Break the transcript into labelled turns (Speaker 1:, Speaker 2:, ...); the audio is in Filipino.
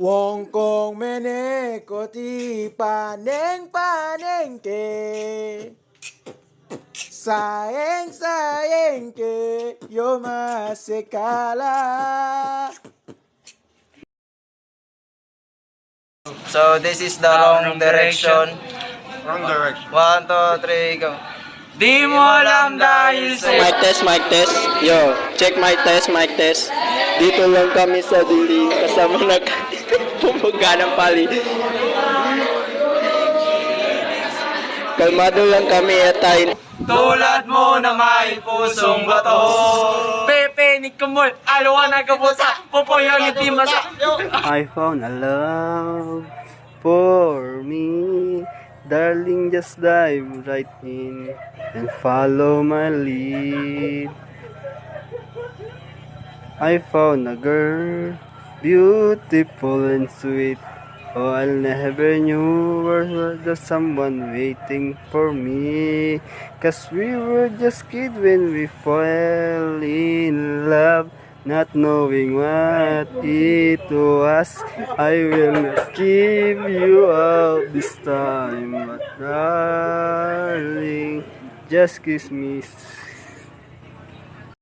Speaker 1: Wong kong mene koti paneng paneng ke sayeng sayeng ke yo masekala. So this is the wrong direction.
Speaker 2: Wrong direction.
Speaker 1: 1, 2, 3, go.
Speaker 3: Di mo alam dahil sa...
Speaker 4: Mic test. Yo, check mic test. Dito lang kami sa dilim kasama pumuga ng pali. Kalmado lang kami tayo.
Speaker 3: Tulad mo na may pusong bato. Pepe, ni kumul, alawa na kabusa. Pupoyang iti masa.
Speaker 4: I found a love for me. Darling, just dive right in and follow my lead. I found a girl, beautiful and sweet. Oh, I'll never knew there's someone waiting for me. 'Cause we were just kids when we fell in love, not knowing what it was. I will not give you up this time, but darling, just kiss me